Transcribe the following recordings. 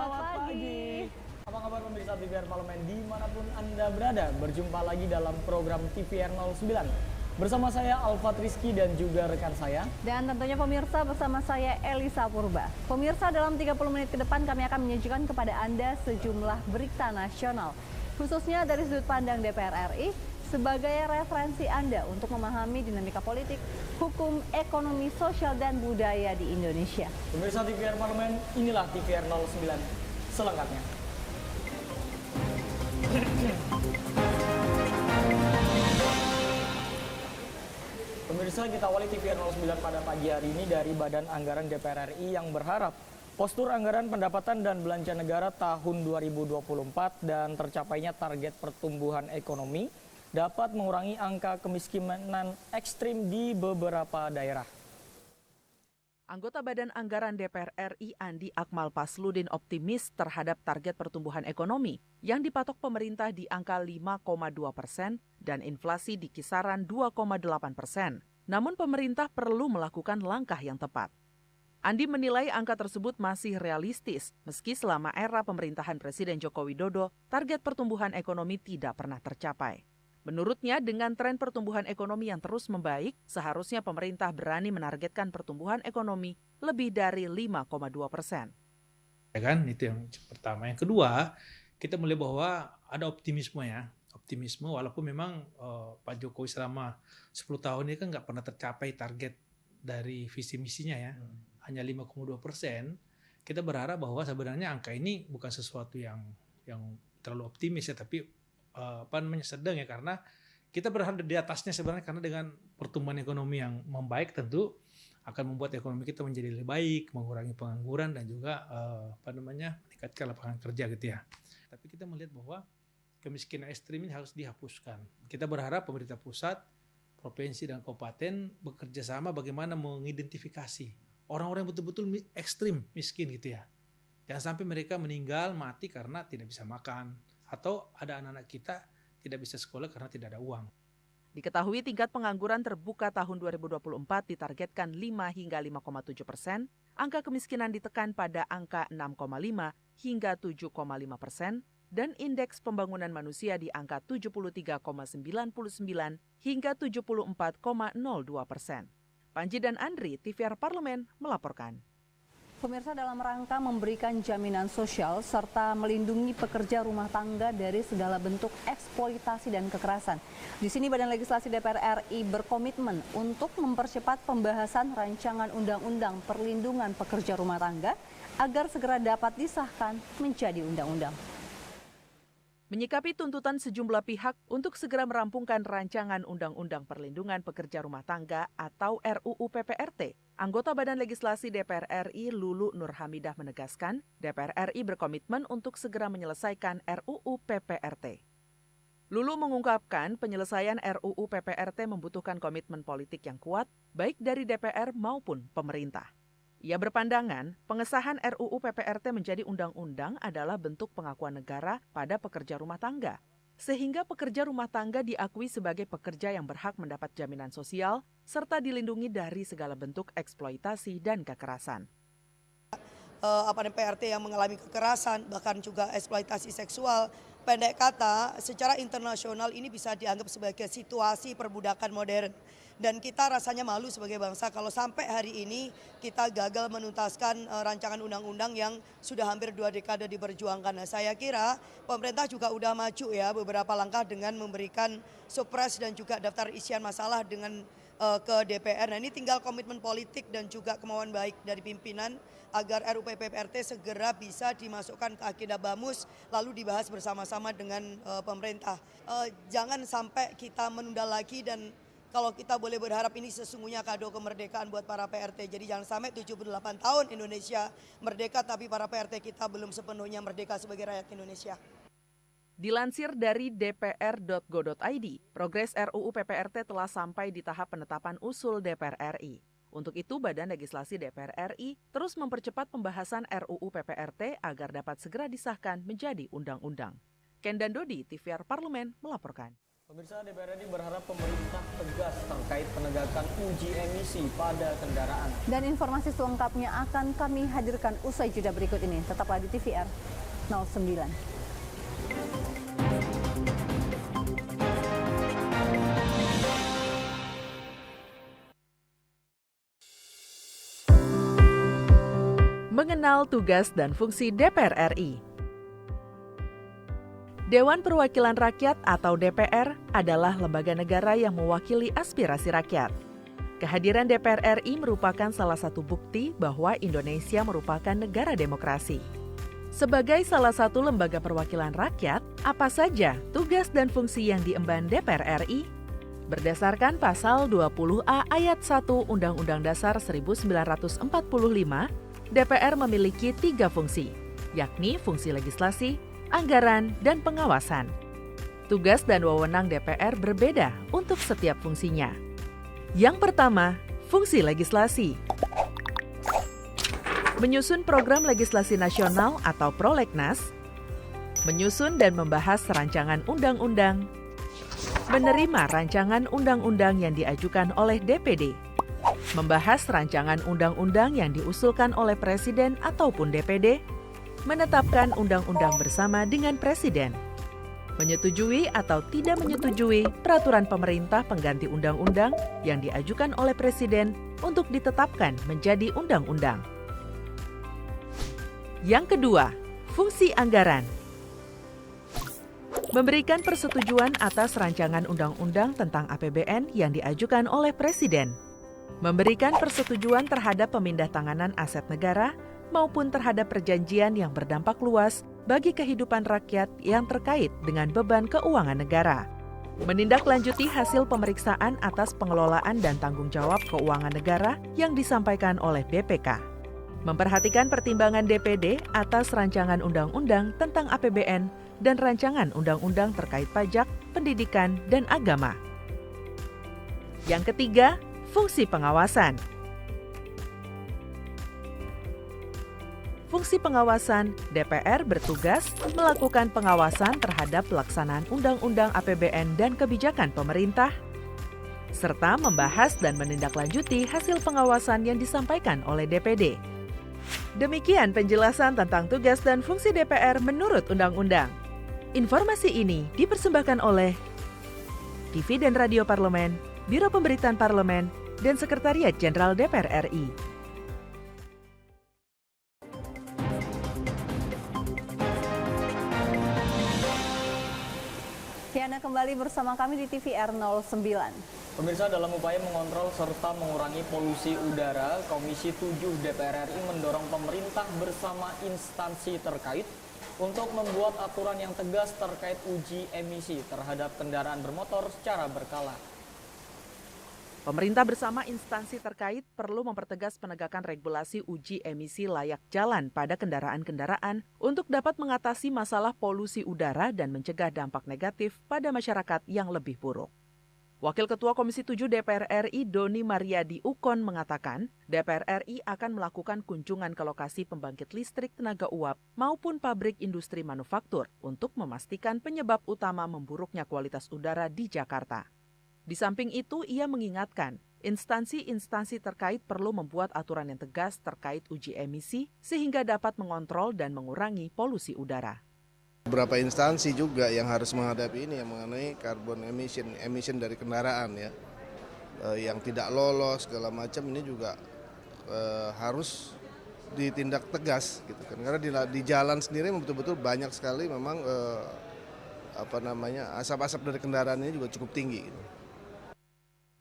Selamat pagi. Apa kabar pemirsa TVR Parlemen dimanapun Anda berada? Berjumpa lagi dalam program TVR 09. Bersama saya Alfat Rizky dan juga rekan saya. Dan tentunya pemirsa bersama saya Elisa Purba. Pemirsa, dalam 30 menit ke depan kami akan menyajikan kepada Anda sejumlah berita nasional. Khususnya dari sudut pandang DPR RI sebagai referensi Anda untuk memahami dinamika politik, hukum, ekonomi, sosial, dan budaya di Indonesia. Pemirsa TVR Parlemen, inilah TVR 09 selengkapnya. Pemirsa, kita awali TVR 09 pada pagi hari ini dari Badan Anggaran DPR RI yang berharap postur anggaran pendapatan dan belanja negara tahun 2024 dan tercapainya target pertumbuhan ekonomi dapat mengurangi angka kemiskinan ekstrim di beberapa daerah. Anggota Badan Anggaran DPR RI Andi Akmal Pasludin optimis terhadap target pertumbuhan ekonomi yang dipatok pemerintah di angka 5,2% dan inflasi di kisaran 2,8%. Namun pemerintah perlu melakukan langkah yang tepat. Andi menilai angka tersebut masih realistis meski selama era pemerintahan Presiden Joko Widodo target pertumbuhan ekonomi tidak pernah tercapai. Menurutnya, dengan tren pertumbuhan ekonomi yang terus membaik, seharusnya pemerintah berani menargetkan pertumbuhan ekonomi lebih dari 5,2%. Ya kan, itu yang pertama. Yang kedua, kita melihat bahwa ada optimisme ya. Optimisme walaupun memang Pak Jokowi selama 10 tahun ini kan nggak pernah tercapai target dari visi misinya ya. Hanya 5,2%. Kita berharap bahwa sebenarnya angka ini bukan sesuatu yang terlalu optimis ya, tapi sedang ya, karena kita berharap di atasnya sebenarnya, karena dengan pertumbuhan ekonomi yang membaik tentu akan membuat ekonomi kita menjadi lebih baik, mengurangi pengangguran dan juga meningkatkan lapangan kerja gitu ya. Tapi kita melihat bahwa kemiskinan ekstrim ini harus dihapuskan. Kita berharap pemerintah pusat, provinsi dan kabupaten bekerja sama bagaimana mengidentifikasi orang-orang yang betul-betul ekstrim miskin gitu ya. Jangan sampai mereka meninggal mati karena tidak bisa makan, atau ada anak-anak kita tidak bisa sekolah karena tidak ada uang. Diketahui tingkat pengangguran terbuka tahun 2024 ditargetkan 5 hingga 5,7%, angka kemiskinan ditekan pada angka 6,5 hingga 7,5%, dan indeks pembangunan manusia di angka 73,99 hingga 74,02%. Panji dan Andri, TVR Parlemen melaporkan. Pemirsa, dalam rangka memberikan jaminan sosial serta melindungi pekerja rumah tangga dari segala bentuk eksploitasi dan kekerasan. Di sini Badan Legislasi DPR RI berkomitmen untuk mempercepat pembahasan rancangan undang-undang perlindungan pekerja rumah tangga agar segera dapat disahkan menjadi undang-undang. Menyikapi tuntutan sejumlah pihak untuk segera merampungkan rancangan Undang-Undang Perlindungan Pekerja Rumah Tangga atau RUU PPRT, anggota Badan Legislasi DPR RI Lulu Nurhamidah menegaskan, DPR RI berkomitmen untuk segera menyelesaikan RUU PPRT. Lulu mengungkapkan penyelesaian RUU PPRT membutuhkan komitmen politik yang kuat, baik dari DPR maupun pemerintah. Ia berpandangan, pengesahan RUU PPRT menjadi undang-undang adalah bentuk pengakuan negara pada pekerja rumah tangga, sehingga pekerja rumah tangga diakui sebagai pekerja yang berhak mendapat jaminan sosial, serta dilindungi dari segala bentuk eksploitasi dan kekerasan. PRT yang mengalami kekerasan, bahkan juga eksploitasi seksual, pendek kata, secara internasional ini bisa dianggap sebagai situasi perbudakan modern. Dan kita rasanya malu sebagai bangsa kalau sampai hari ini kita gagal menuntaskan rancangan undang-undang yang sudah hampir 2 dekade diperjuangkan. Nah, saya kira pemerintah juga udah maju ya beberapa langkah dengan memberikan supres dan juga daftar isian masalah dengan ke DPR. Nah, ini tinggal komitmen politik dan juga kemauan baik dari pimpinan agar RUU PPRT segera bisa dimasukkan ke agenda BAMUS lalu dibahas bersama-sama dengan pemerintah. Jangan sampai kita menunda lagi, dan kalau kita boleh berharap ini sesungguhnya kado kemerdekaan buat para PRT. Jadi jangan sampai 78 tahun Indonesia merdeka tapi para PRT kita belum sepenuhnya merdeka sebagai rakyat Indonesia. Dilansir dari dpr.go.id, progres RUU PPRT telah sampai di tahap penetapan usul DPR RI. Untuk itu, Badan Legislasi DPR RI terus mempercepat pembahasan RUU PPRT agar dapat segera disahkan menjadi undang-undang. Ken dan Dodi, TVR Parlemen melaporkan. Pemirsa, DPR RI berharap pemerintah tegas terkait penegakan uji emisi pada kendaraan. Dan informasi selengkapnya akan kami hadirkan usai jeda berikut ini. Tetaplah di TVR 09. Mengenal tugas dan fungsi DPR RI. Dewan Perwakilan Rakyat atau DPR adalah lembaga negara yang mewakili aspirasi rakyat. Kehadiran DPR RI merupakan salah satu bukti bahwa Indonesia merupakan negara demokrasi. Sebagai salah satu lembaga perwakilan rakyat, apa saja tugas dan fungsi yang diemban DPR RI? Berdasarkan pasal 20A ayat 1 Undang-Undang Dasar 1945, DPR memiliki 3 fungsi, yakni fungsi legislasi, anggaran, dan pengawasan. Tugas dan wewenang DPR berbeda untuk setiap fungsinya. Yang pertama, fungsi legislasi. Menyusun program legislasi nasional atau prolegnas, menyusun dan membahas rancangan undang-undang, menerima rancangan undang-undang yang diajukan oleh DPD, membahas rancangan undang-undang yang diusulkan oleh Presiden ataupun DPD, menetapkan undang-undang bersama dengan Presiden, menyetujui atau tidak menyetujui peraturan pemerintah pengganti undang-undang yang diajukan oleh Presiden untuk ditetapkan menjadi undang-undang. Yang kedua, fungsi anggaran. Memberikan persetujuan atas rancangan undang-undang tentang APBN yang diajukan oleh Presiden. Memberikan persetujuan terhadap pemindahtanganan aset negara maupun terhadap perjanjian yang berdampak luas bagi kehidupan rakyat yang terkait dengan beban keuangan negara. Menindaklanjuti hasil pemeriksaan atas pengelolaan dan tanggung jawab keuangan negara yang disampaikan oleh BPK. Memperhatikan pertimbangan DPD atas rancangan undang-undang tentang APBN dan rancangan undang-undang terkait pajak, pendidikan, dan agama. Yang ketiga, fungsi pengawasan. Fungsi pengawasan, DPR bertugas melakukan pengawasan terhadap pelaksanaan Undang-Undang APBN dan kebijakan pemerintah, serta membahas dan menindaklanjuti hasil pengawasan yang disampaikan oleh DPD. Demikian penjelasan tentang tugas dan fungsi DPR menurut Undang-Undang. Informasi ini dipersembahkan oleh TV dan Radio Parlemen, Biro Pemberitaan Parlemen, dan Sekretariat Jenderal DPR RI. Anda kembali bersama kami di TVR 09. Pemirsa, dalam upaya mengontrol serta mengurangi polusi udara, Komisi 7 DPR RI mendorong pemerintah bersama instansi terkait untuk membuat aturan yang tegas terkait uji emisi terhadap kendaraan bermotor secara berkala. Pemerintah bersama instansi terkait perlu mempertegas penegakan regulasi uji emisi layak jalan pada kendaraan-kendaraan untuk dapat mengatasi masalah polusi udara dan mencegah dampak negatif pada masyarakat yang lebih buruk. Wakil Ketua Komisi 7 DPR RI Doni Mariadi Ukon mengatakan, DPR RI akan melakukan kunjungan ke lokasi pembangkit listrik tenaga uap maupun pabrik industri manufaktur untuk memastikan penyebab utama memburuknya kualitas udara di Jakarta. Di samping itu, ia mengingatkan, instansi-instansi terkait perlu membuat aturan yang tegas terkait uji emisi sehingga dapat mengontrol dan mengurangi polusi udara. Beberapa instansi juga yang harus menghadapi ini yang mengenai carbon emission dari kendaraan ya, yang tidak lolos segala macam ini juga harus ditindak tegas gitu kan, karena di jalan sendiri betul-betul banyak sekali memang asap-asap dari kendaraan ini juga cukup tinggi gitu.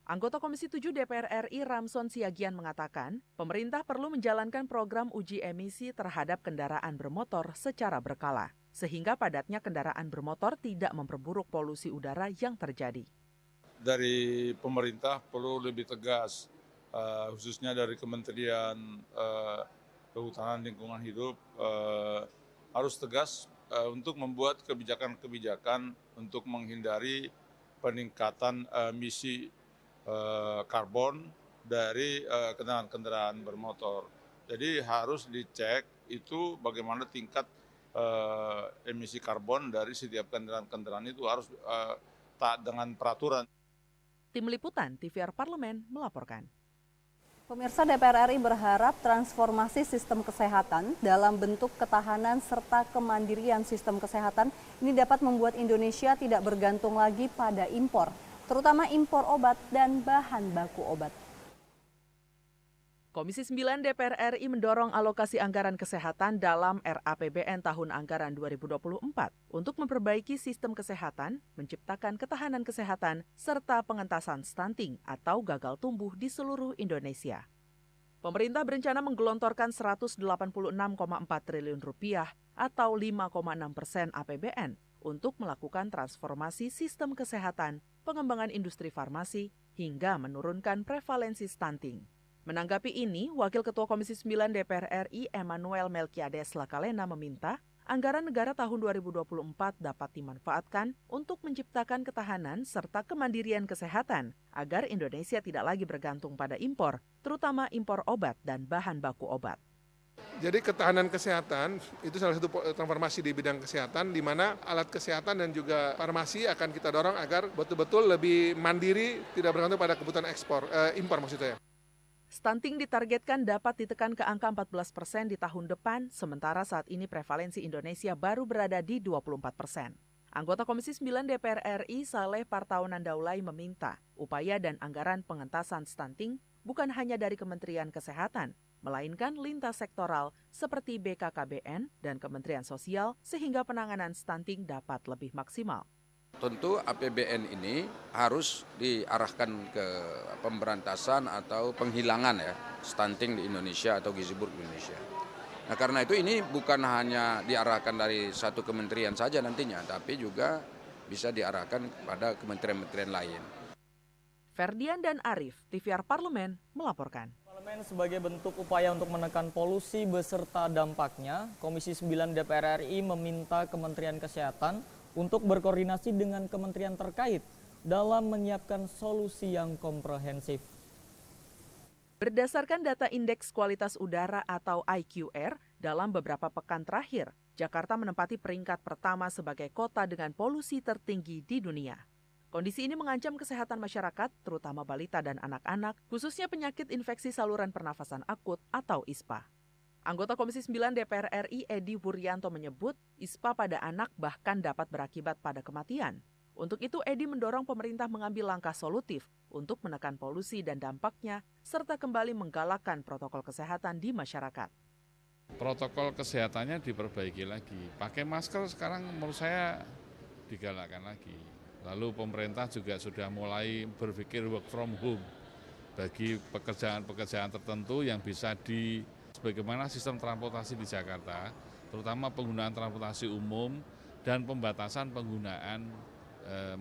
Anggota Komisi 7 DPR RI Ramson Siagian mengatakan, pemerintah perlu menjalankan program uji emisi terhadap kendaraan bermotor secara berkala, sehingga padatnya kendaraan bermotor tidak memperburuk polusi udara yang terjadi. Dari pemerintah perlu lebih tegas, khususnya dari Kementerian Kehutanan Lingkungan Hidup, harus tegas untuk membuat kebijakan-kebijakan untuk menghindari peningkatan emisi karbon dari kendaraan-kendaraan bermotor. Jadi harus dicek itu bagaimana tingkat emisi karbon dari setiap kendaraan-kendaraan itu harus taat dengan peraturan. Tim Liputan TVR Parlemen melaporkan. Pemirsa, DPR RI berharap transformasi sistem kesehatan dalam bentuk ketahanan serta kemandirian sistem kesehatan ini dapat membuat Indonesia tidak bergantung lagi pada impor, terutama impor obat dan bahan baku obat. Komisi 9 DPR RI mendorong alokasi anggaran kesehatan dalam RAPBN tahun anggaran 2024 untuk memperbaiki sistem kesehatan, menciptakan ketahanan kesehatan, serta pengentasan stunting atau gagal tumbuh di seluruh Indonesia. Pemerintah berencana menggelontorkan Rp186,4 triliun atau 5,6% APBN untuk melakukan transformasi sistem kesehatan, pengembangan industri farmasi, hingga menurunkan prevalensi stunting. Menanggapi ini, Wakil Ketua Komisi 9 DPR RI Emmanuel Melkiades Lakalena meminta anggaran negara tahun 2024 dapat dimanfaatkan untuk menciptakan ketahanan serta kemandirian kesehatan agar Indonesia tidak lagi bergantung pada impor, terutama impor obat dan bahan baku obat. Jadi ketahanan kesehatan itu salah satu transformasi di bidang kesehatan, di mana alat kesehatan dan juga farmasi akan kita dorong agar betul-betul lebih mandiri, tidak bergantung pada kebutuhan impor maksudnya. Stunting ditargetkan dapat ditekan ke angka 14% di tahun depan, sementara saat ini prevalensi Indonesia baru berada di 24%. Anggota Komisi 9 DPR RI Saleh Partaunan Daulay meminta upaya dan anggaran pengentasan stunting bukan hanya dari Kementerian Kesehatan, melainkan lintas sektoral seperti BKKBN dan Kementerian Sosial sehingga penanganan stunting dapat lebih maksimal. Tentu APBN ini harus diarahkan ke pemberantasan atau penghilangan stunting di Indonesia atau gizi buruk di Indonesia. Nah, karena itu ini bukan hanya diarahkan dari satu kementerian saja nantinya, tapi juga bisa diarahkan pada kementerian-kementerian lain. Ferdian dan Arif, TVR Parlemen melaporkan. Parlemen sebagai bentuk upaya untuk menekan polusi beserta dampaknya, Komisi 9 DPR RI meminta Kementerian Kesehatan untuk berkoordinasi dengan kementerian terkait dalam menyiapkan solusi yang komprehensif. Berdasarkan data Indeks Kualitas Udara atau IQR, dalam beberapa pekan terakhir, Jakarta menempati peringkat pertama sebagai kota dengan polusi tertinggi di dunia. Kondisi ini mengancam kesehatan masyarakat, terutama balita dan anak-anak, khususnya penyakit infeksi saluran pernafasan akut atau ISPA. Anggota Komisi 9 DPR RI Edi Wuryanto menyebut ISPA pada anak bahkan dapat berakibat pada kematian. Untuk itu Edi mendorong pemerintah mengambil langkah solutif untuk menekan polusi dan dampaknya serta kembali menggalakkan protokol kesehatan di masyarakat. Protokol kesehatannya diperbaiki lagi. Pakai masker sekarang menurut saya digalakkan lagi. Lalu pemerintah juga sudah mulai berpikir work from home bagi pekerjaan-pekerjaan tertentu yang bisa sebagaimana sistem transportasi di Jakarta, terutama penggunaan transportasi umum dan pembatasan penggunaan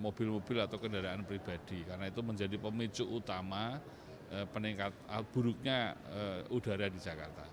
mobil-mobil atau kendaraan pribadi, karena itu menjadi pemicu utama buruknya udara di Jakarta.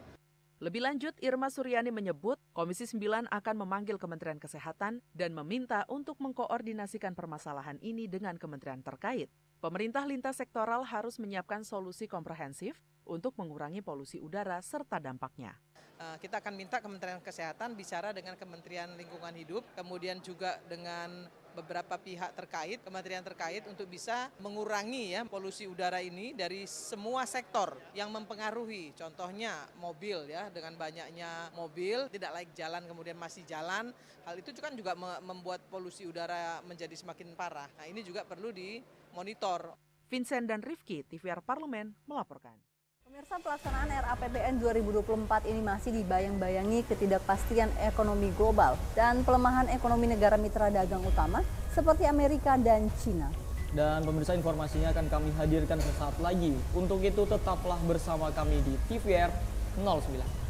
Lebih lanjut, Irma Suryani menyebut Komisi 9 akan memanggil Kementerian Kesehatan dan meminta untuk mengkoordinasikan permasalahan ini dengan kementerian terkait. Pemerintah lintas sektoral harus menyiapkan solusi komprehensif untuk mengurangi polusi udara serta dampaknya. Kita akan minta Kementerian Kesehatan bicara dengan Kementerian Lingkungan Hidup, kemudian juga dengan beberapa pihak terkait, kementerian terkait untuk bisa mengurangi polusi udara ini dari semua sektor yang mempengaruhi. Contohnya mobil dengan banyaknya mobil tidak layak jalan kemudian masih jalan, hal itu kan juga membuat polusi udara menjadi semakin parah. Nah, ini juga perlu dimonitor. Vincent dan Rifki, TVR Parlemen melaporkan. Pemirsa, pelaksanaan RAPBN 2024 ini masih dibayang-bayangi ketidakpastian ekonomi global dan pelemahan ekonomi negara mitra dagang utama seperti Amerika dan China. Dan pemirsa, informasinya akan kami hadirkan sesaat lagi. Untuk itu tetaplah bersama kami di TVR 09.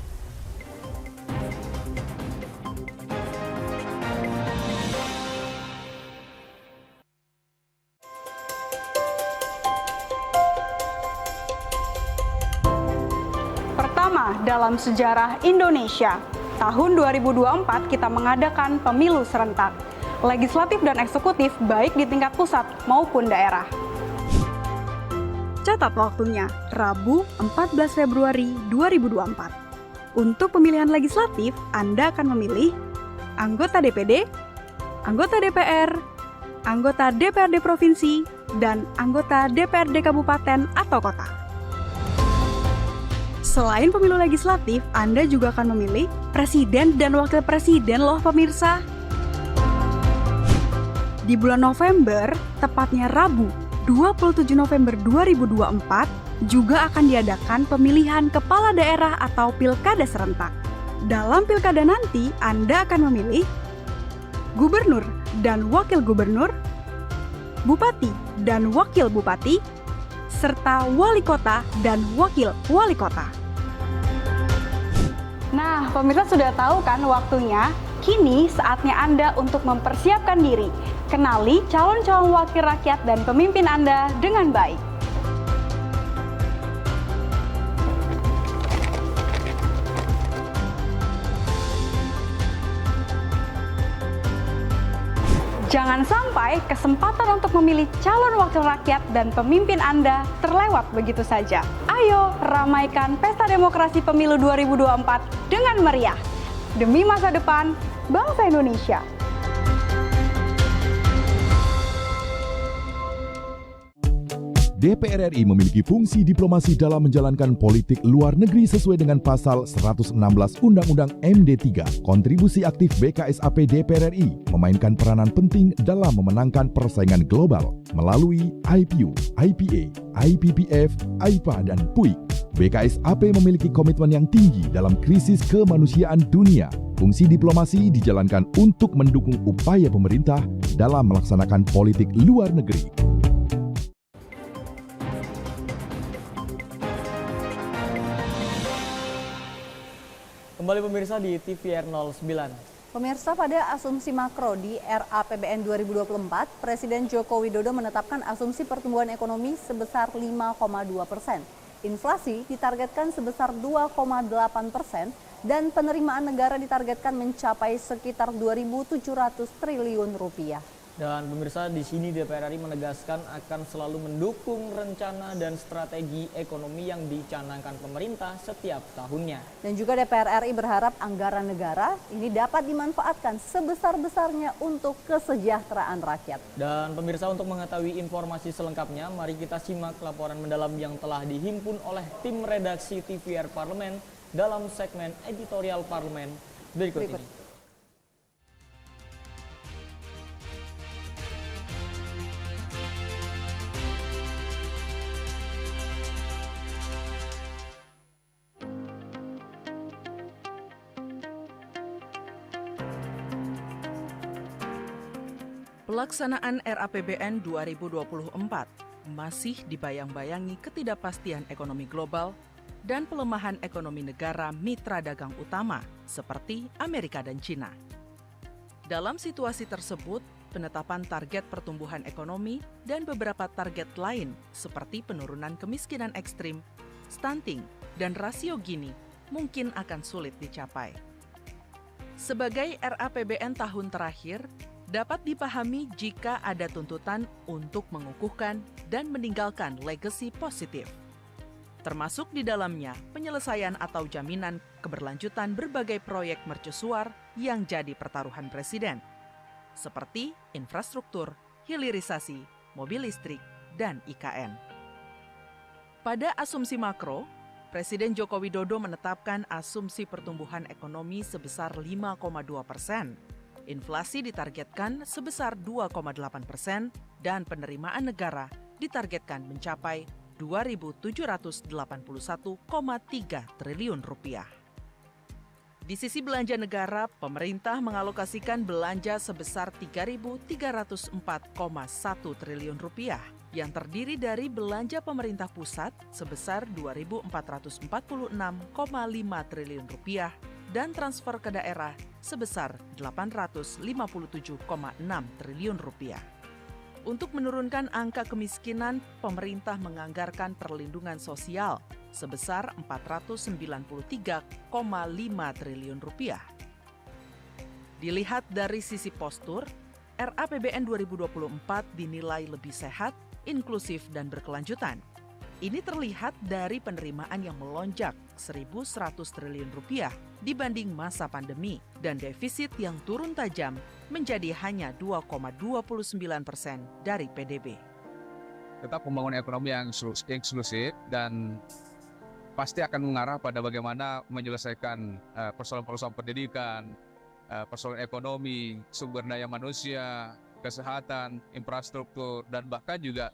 Dalam sejarah Indonesia, tahun 2024 kita mengadakan pemilu serentak, legislatif dan eksekutif baik di tingkat pusat maupun daerah. Catat waktunya, Rabu 14 Februari 2024. Untuk pemilihan legislatif, Anda akan memilih anggota DPD, anggota DPR, anggota DPRD Provinsi, dan anggota DPRD Kabupaten atau Kota. Selain pemilu legislatif, Anda juga akan memilih presiden dan wakil presiden loh pemirsa. Di bulan November, tepatnya Rabu, 27 November 2024, juga akan diadakan pemilihan kepala daerah atau pilkada serentak. Dalam pilkada nanti, Anda akan memilih gubernur dan wakil gubernur, bupati dan wakil bupati, serta wali kota dan wakil wali kota. Nah, pemirsa sudah tahu kan waktunya? Kini saatnya Anda untuk mempersiapkan diri. Kenali calon-calon wakil rakyat dan pemimpin Anda dengan baik. Jangan sampai kesempatan untuk memilih calon wakil rakyat dan pemimpin Anda terlewat begitu saja. Ayo ramaikan pesta demokrasi pemilu 2024 dengan meriah. Demi masa depan bangsa Indonesia. DPR RI memiliki fungsi diplomasi dalam menjalankan politik luar negeri sesuai dengan pasal 116 Undang-Undang MD 3. Kontribusi aktif BKSAP DPR RI memainkan peranan penting dalam memenangkan persaingan global melalui IPU, IPA, IPPF, IPA, dan PUIK. BKSAP memiliki komitmen yang tinggi dalam krisis kemanusiaan dunia. Fungsi diplomasi dijalankan untuk mendukung upaya pemerintah dalam melaksanakan politik luar negeri. Kembali pemirsa di TVR 09. Pemirsa, pada asumsi makro di RAPBN 2024, Presiden Joko Widodo menetapkan asumsi pertumbuhan ekonomi sebesar 5,2%. Inflasi ditargetkan sebesar 2,8% dan penerimaan negara ditargetkan mencapai sekitar 2.700 triliun rupiah. Dan pemirsa, di sini DPR RI menegaskan akan selalu mendukung rencana dan strategi ekonomi yang dicanangkan pemerintah setiap tahunnya. Dan juga DPR RI berharap anggaran negara ini dapat dimanfaatkan sebesar-besarnya untuk kesejahteraan rakyat. Dan pemirsa, untuk mengetahui informasi selengkapnya, mari kita simak laporan mendalam yang telah dihimpun oleh tim redaksi TVR Parlemen dalam segmen editorial Parlemen berikut ini. Pelaksanaan RAPBN 2024 masih dibayang-bayangi ketidakpastian ekonomi global dan pelemahan ekonomi negara mitra dagang utama seperti Amerika dan China. Dalam situasi tersebut, penetapan target pertumbuhan ekonomi dan beberapa target lain seperti penurunan kemiskinan ekstrim, stunting, dan rasio Gini mungkin akan sulit dicapai. Sebagai RAPBN tahun terakhir, dapat dipahami jika ada tuntutan untuk mengukuhkan dan meninggalkan legasi positif. Termasuk di dalamnya penyelesaian atau jaminan keberlanjutan berbagai proyek mercusuar yang jadi pertaruhan Presiden, seperti infrastruktur, hilirisasi, mobil listrik, dan IKN. Pada asumsi makro, Presiden Joko Widodo menetapkan asumsi pertumbuhan ekonomi sebesar 5,2%. Inflasi ditargetkan sebesar 2,8% dan penerimaan negara ditargetkan mencapai 2.781,3 triliun rupiah. Di sisi belanja negara, pemerintah mengalokasikan belanja sebesar 3.304,1 triliun rupiah yang terdiri dari belanja pemerintah pusat sebesar 2.446,5 triliun rupiah dan transfer ke daerah sebesar 857,6 triliun rupiah. Untuk menurunkan angka kemiskinan, pemerintah menganggarkan perlindungan sosial sebesar 493,5 triliun rupiah. Dilihat dari sisi postur, RAPBN 2024 dinilai lebih sehat, inklusif, dan berkelanjutan. Ini terlihat dari penerimaan yang melonjak 1.100 triliun rupiah dibanding masa pandemi dan defisit yang turun tajam menjadi hanya 2,29% dari PDB. Tetap pembangunan ekonomi yang inklusif dan pasti akan mengarah pada bagaimana menyelesaikan persoalan-persoalan pendidikan, persoalan ekonomi, sumber daya manusia, kesehatan, infrastruktur, dan bahkan juga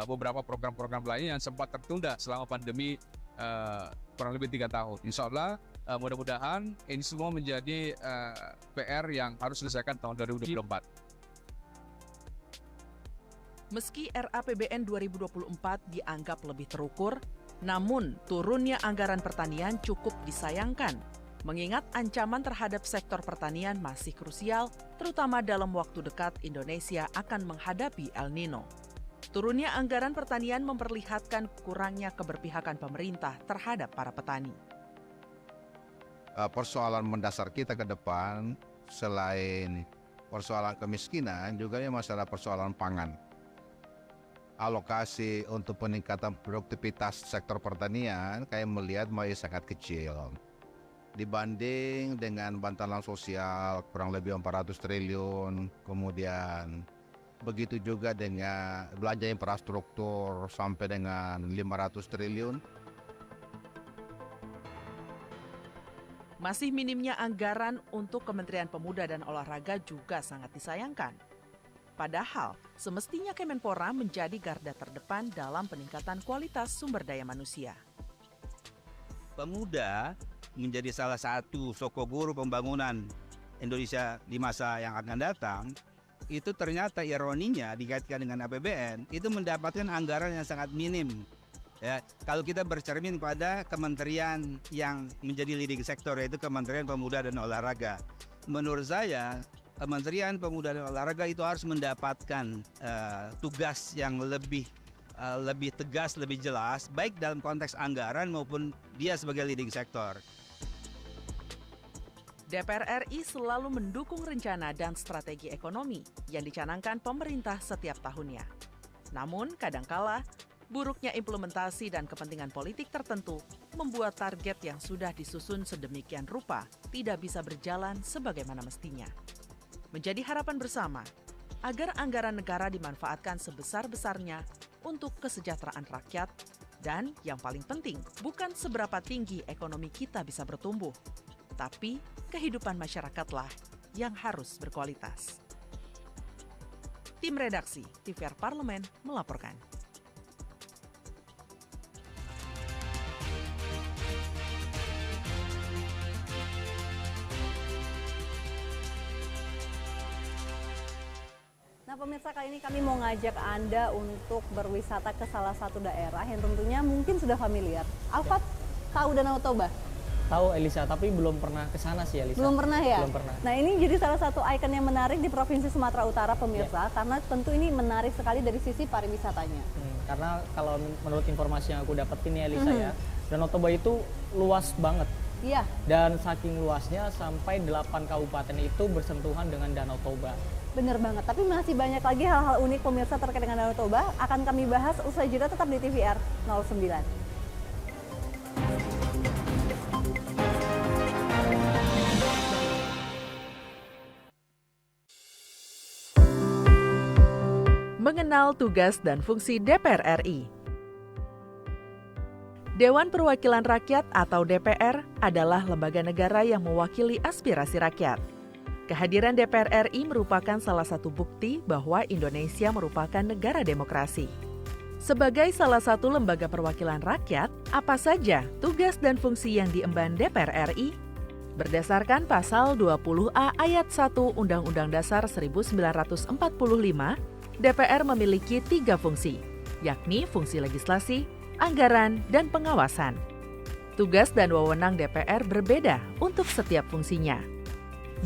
beberapa program-program lain yang sempat tertunda selama pandemi kurang lebih 3 tahun. Insya Allah mudah-mudahan ini semua menjadi PR yang harus diselesaikan tahun 2024. Meski RAPBN 2024 dianggap lebih terukur, namun turunnya anggaran pertanian cukup disayangkan, mengingat ancaman terhadap sektor pertanian masih krusial, terutama dalam waktu dekat Indonesia akan menghadapi El Nino. Turunnya anggaran pertanian memperlihatkan kurangnya keberpihakan pemerintah terhadap para petani. Persoalan mendasar kita ke depan, selain persoalan kemiskinan, juga ya masalah persoalan pangan. Alokasi untuk peningkatan produktivitas sektor pertanian kayak melihat masih sangat kecil. Dibanding dengan bantalan sosial kurang lebih 400 triliun, kemudian begitu juga dengan belanja infrastruktur sampai dengan 500 triliun. Masih minimnya anggaran untuk Kementerian Pemuda dan Olahraga juga sangat disayangkan. Padahal, semestinya Kemenpora menjadi garda terdepan dalam peningkatan kualitas sumber daya manusia. Pemuda menjadi salah satu sokoguru pembangunan Indonesia di masa yang akan datang, itu ternyata ironinya dikaitkan dengan APBN, itu mendapatkan anggaran yang sangat minim. Ya, kalau kita bercermin pada kementerian yang menjadi leading sektor, yaitu Kementerian Pemuda dan Olahraga. Menurut saya, Kementerian Pemuda dan Olahraga itu harus mendapatkan tugas yang lebih tegas, lebih jelas, baik dalam konteks anggaran maupun dia sebagai leading sektor. DPR RI selalu mendukung rencana dan strategi ekonomi yang dicanangkan pemerintah setiap tahunnya. Namun, kadangkala, buruknya implementasi dan kepentingan politik tertentu membuat target yang sudah disusun sedemikian rupa tidak bisa berjalan sebagaimana mestinya. Menjadi harapan bersama agar anggaran negara dimanfaatkan sebesar-besarnya untuk kesejahteraan rakyat dan yang paling penting bukan seberapa tinggi ekonomi kita bisa bertumbuh, tapi kehidupan masyarakatlah yang harus berkualitas. Tim Redaksi TVR Parlemen melaporkan. Nah pemirsa, kali ini kami mau ngajak Anda untuk berwisata ke salah satu daerah yang tentunya mungkin sudah familiar. Alfat, tahu Danau Toba? Tahu Elisa, tapi belum pernah ke sana sih Elisa. Belum pernah ya? Belum pernah. Nah ini jadi salah satu ikon yang menarik di Provinsi Sumatera Utara pemirsa, karena tentu ini menarik sekali dari sisi pariwisatanya. Karena kalau menurut informasi yang aku dapetin ya Elisa ya, Danau Toba itu luas banget. Iya. Dan saking luasnya sampai 8 kabupaten itu bersentuhan dengan Danau Toba. Bener banget, tapi masih banyak lagi hal-hal unik pemirsa terkait dengan Danau Toba. Akan kami bahas usai jeda, tetap di TVR 09. Mengenal tugas dan fungsi DPR RI. Dewan Perwakilan Rakyat atau DPR adalah lembaga negara yang mewakili aspirasi rakyat. Kehadiran DPR RI merupakan salah satu bukti bahwa Indonesia merupakan negara demokrasi. Sebagai salah satu lembaga perwakilan rakyat, apa saja tugas dan fungsi yang diemban DPR RI? Berdasarkan pasal 20A ayat 1 Undang-Undang Dasar 1945, DPR memiliki 3 fungsi, yakni fungsi legislasi, anggaran, dan pengawasan. Tugas dan wewenang DPR berbeda untuk setiap fungsinya.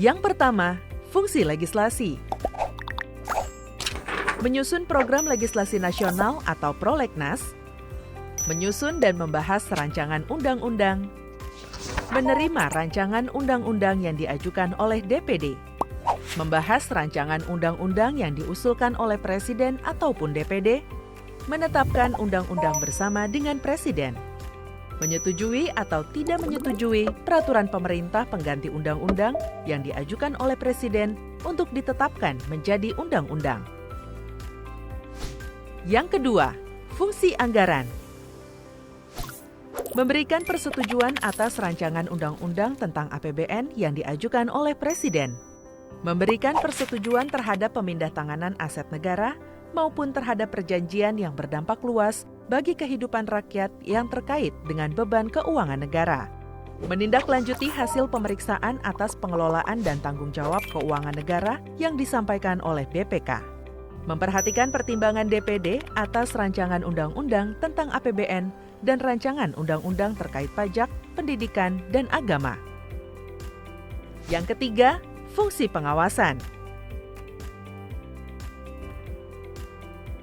Yang pertama, fungsi legislasi. Menyusun program legislasi nasional atau prolegnas, menyusun dan membahas rancangan undang-undang, menerima rancangan undang-undang yang diajukan oleh DPD, membahas rancangan undang-undang yang diusulkan oleh Presiden ataupun DPD, menetapkan undang-undang bersama dengan Presiden. menyetujui atau tidak menyetujui peraturan pemerintah pengganti undang-undang yang diajukan oleh Presiden untuk ditetapkan menjadi undang-undang. Yang kedua, fungsi anggaran. Memberikan persetujuan atas rancangan undang-undang tentang APBN yang diajukan oleh Presiden. Memberikan persetujuan terhadap pemindahtanganan aset negara maupun terhadap perjanjian yang berdampak luas bagi kehidupan rakyat yang terkait dengan beban keuangan negara. Menindaklanjuti hasil pemeriksaan atas pengelolaan dan tanggung jawab keuangan negara yang disampaikan oleh BPK. Memperhatikan pertimbangan DPD atas rancangan undang-undang tentang APBN dan rancangan undang-undang terkait pajak, pendidikan, dan agama. Yang ketiga, fungsi pengawasan.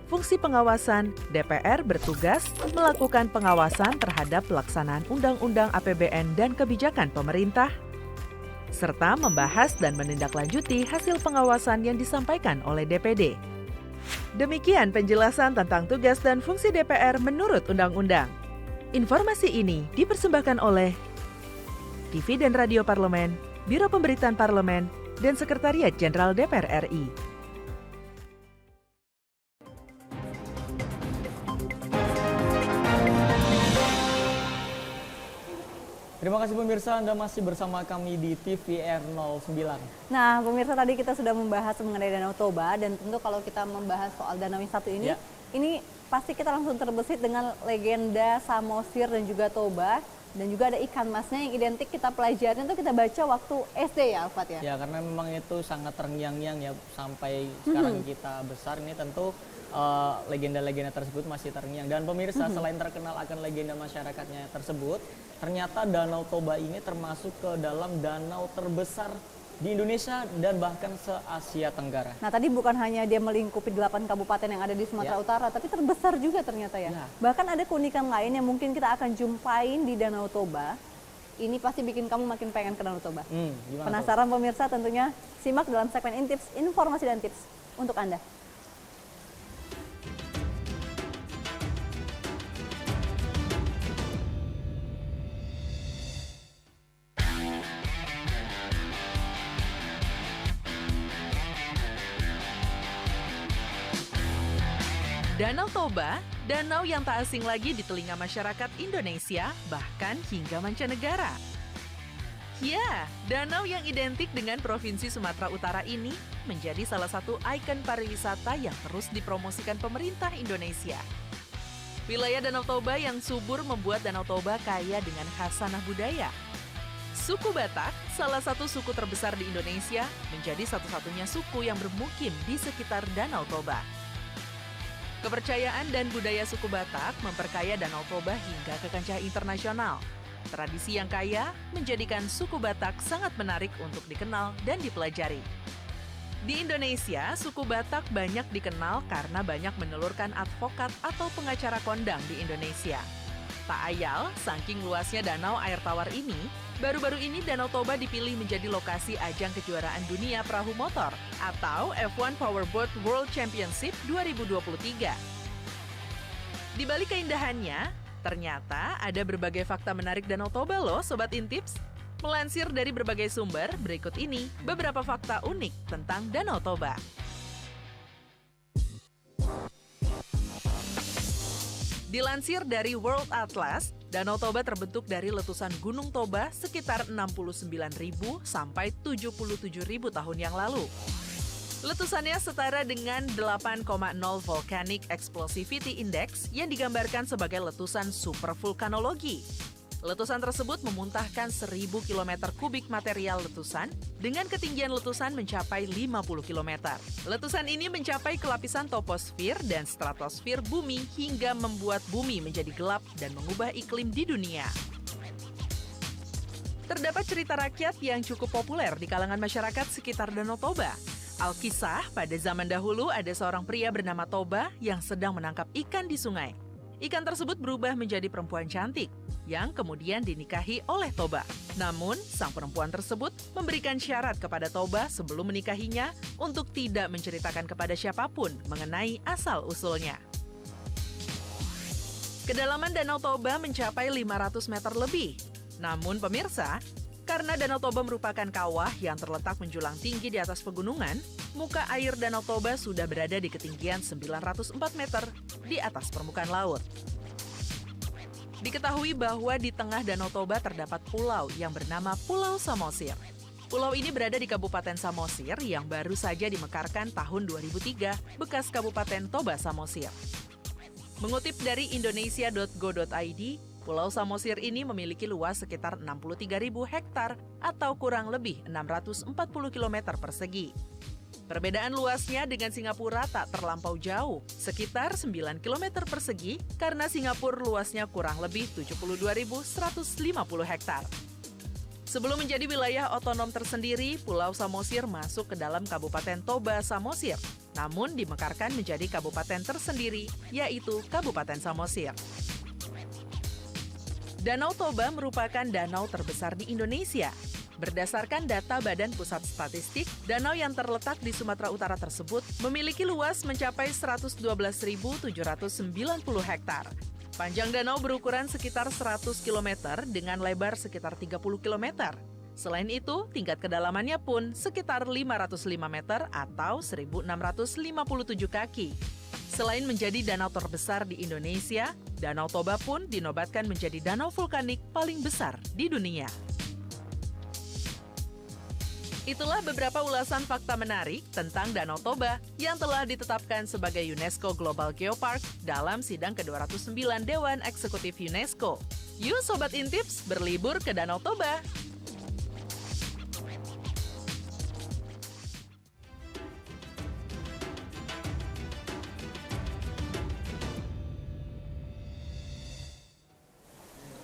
Fungsi pengawasan, DPR bertugas melakukan pengawasan terhadap pelaksanaan Undang-Undang APBN dan kebijakan pemerintah, serta membahas dan menindaklanjuti hasil pengawasan yang disampaikan oleh DPD. Demikian penjelasan tentang tugas dan fungsi DPR menurut Undang-Undang. Informasi ini dipersembahkan oleh TV dan Radio Parlemen, Biro Pemberitaan Parlemen, dan Sekretariat Jenderal DPR RI. Terima kasih pemirsa, Anda masih bersama kami di TVR 09. Nah, pemirsa, tadi kita sudah membahas mengenai Danau Toba, dan tentu kalau kita membahas soal danau yang satu ini, ini pasti kita langsung terbesit dengan legenda Samosir dan juga Toba, dan juga ada ikan masnya yang identik kita pelajari itu kita baca waktu SD ya, Alfat ya? Ya, karena memang itu sangat terngiang-ngiang ya sampai sekarang kita besar, ini tentu legenda-legenda tersebut masih terngiang. Dan pemirsa, selain terkenal akan legenda masyarakatnya tersebut, ternyata Danau Toba ini termasuk ke dalam danau terbesar di Indonesia dan bahkan se-Asia Tenggara. Nah, tadi bukan hanya dia melingkupi 8 kabupaten yang ada di Sumatera Utara, tapi terbesar juga ternyata ya. Bahkan ada keunikan lain yang mungkin kita akan jumpain di Danau Toba. Ini pasti bikin kamu makin pengen ke Danau Toba. Penasaran pemirsa? Tentunya simak dalam segmen Intips, informasi dan tips untuk Anda. Danau Toba, danau yang tak asing lagi di telinga masyarakat Indonesia, bahkan hingga mancanegara. Ya, danau yang identik dengan Provinsi Sumatera Utara ini menjadi salah satu ikon pariwisata yang terus dipromosikan pemerintah Indonesia. Wilayah Danau Toba yang subur membuat Danau Toba kaya dengan khasanah budaya. Suku Batak, salah satu suku terbesar di Indonesia, menjadi satu-satunya suku yang bermukim di sekitar Danau Toba. Kepercayaan dan budaya suku Batak memperkaya Danau Toba hingga ke kancah internasional. Tradisi yang kaya menjadikan suku Batak sangat menarik untuk dikenal dan dipelajari. Di Indonesia, suku Batak banyak dikenal karena banyak menelurkan advokat atau pengacara kondang di Indonesia. Tak ayal, saking luasnya danau air tawar ini, baru-baru ini Danau Toba dipilih menjadi lokasi ajang kejuaraan dunia perahu motor atau F1 Powerboat World Championship 2023. Di balik keindahannya, ternyata ada berbagai fakta menarik Danau Toba loh, Sobat Intips. Melansir dari berbagai sumber, berikut ini beberapa fakta unik tentang Danau Toba. Dilansir dari World Atlas, Danau Toba terbentuk dari letusan Gunung Toba sekitar 69.000 sampai 77.000 tahun yang lalu. Letusannya setara dengan 8,0 Volcanic Explosivity Index yang digambarkan sebagai letusan supervulkanologi. Letusan tersebut memuntahkan 1.000 km kubik material letusan dengan ketinggian letusan mencapai 50 km. Letusan ini mencapai ke lapisan toposfer dan stratosfer bumi hingga membuat bumi menjadi gelap dan mengubah iklim di dunia. Terdapat cerita rakyat yang cukup populer di kalangan masyarakat sekitar Danau Toba. Alkisah, pada zaman dahulu ada seorang pria bernama Toba yang sedang menangkap ikan di sungai. Ikan tersebut berubah menjadi perempuan cantik yang kemudian dinikahi oleh Toba. Namun, sang perempuan tersebut memberikan syarat kepada Toba sebelum menikahinya untuk tidak menceritakan kepada siapapun mengenai asal-usulnya. Kedalaman Danau Toba mencapai 500 meter lebih. Namun pemirsa, karena Danau Toba merupakan kawah yang terletak menjulang tinggi di atas pegunungan, muka air Danau Toba sudah berada di ketinggian 904 meter di atas permukaan laut. Diketahui bahwa di tengah Danau Toba terdapat pulau yang bernama Pulau Samosir. Pulau ini berada di Kabupaten Samosir yang baru saja dimekarkan tahun 2003, bekas Kabupaten Toba Samosir. Mengutip dari indonesia.go.id, Pulau Samosir ini memiliki luas sekitar 63.000 hektar atau kurang lebih 640 km persegi. Perbedaan luasnya dengan Singapura tak terlampau jauh, sekitar 9 km persegi karena Singapura luasnya kurang lebih 72.150 hektar. Sebelum menjadi wilayah otonom tersendiri, Pulau Samosir masuk ke dalam Kabupaten Toba Samosir, namun dimekarkan menjadi kabupaten tersendiri, yaitu Kabupaten Samosir. Danau Toba merupakan danau terbesar di Indonesia. Berdasarkan data Badan Pusat Statistik, danau yang terletak di Sumatera Utara tersebut memiliki luas mencapai 112.790 hektar. Panjang danau berukuran sekitar 100 km dengan lebar sekitar 30 km. Selain itu, tingkat kedalamannya pun sekitar 505 meter atau 1.657 kaki. Selain menjadi danau terbesar di Indonesia, Danau Toba pun dinobatkan menjadi danau vulkanik paling besar di dunia. Itulah beberapa ulasan fakta menarik tentang Danau Toba yang telah ditetapkan sebagai UNESCO Global Geopark dalam sidang ke-209 Dewan Eksekutif UNESCO. Yuk Sobat Intips, berlibur ke Danau Toba!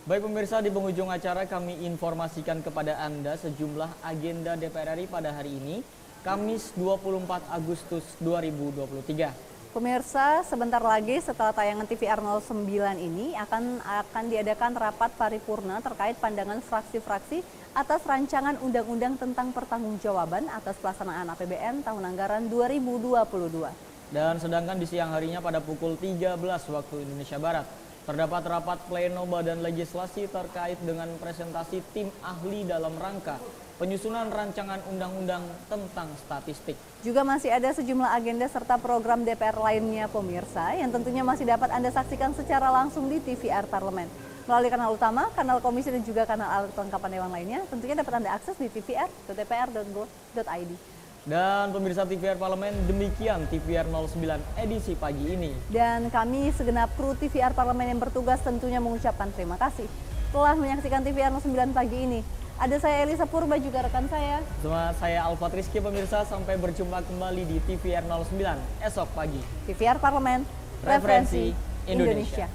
Baik pemirsa, di penghujung acara kami informasikan kepada Anda sejumlah agenda DPR RI pada hari ini, Kamis 24 Agustus 2023. Pemirsa, sebentar lagi setelah tayangan TVR 09 ini akan diadakan rapat paripurna terkait pandangan fraksi-fraksi atas rancangan undang-undang tentang pertanggungjawaban atas pelaksanaan APBN tahun anggaran 2022. Dan sedangkan di siang harinya pada pukul 13 waktu Indonesia Barat, terdapat rapat pleno Badan Legislasi terkait dengan presentasi tim ahli dalam rangka penyusunan rancangan undang-undang tentang statistik. Juga masih ada sejumlah agenda serta program DPR lainnya pemirsa yang tentunya masih dapat Anda saksikan secara langsung di TVR Parlemen. Melalui kanal utama, kanal komisi dan juga kanal alat kelengkapan Dewan lainnya tentunya dapat Anda akses di tvr.dpr.go.id. Dan pemirsa TVR Parlemen, demikian TVR 09 edisi pagi ini. Dan kami segenap kru TVR Parlemen yang bertugas tentunya mengucapkan terima kasih telah menyaksikan TVR 09 pagi ini. Ada saya Elisa Purba juga rekan saya. Sama saya Alfat Rizky pemirsa, sampai berjumpa kembali di TVR 09 esok pagi. TVR Parlemen, referensi Indonesia.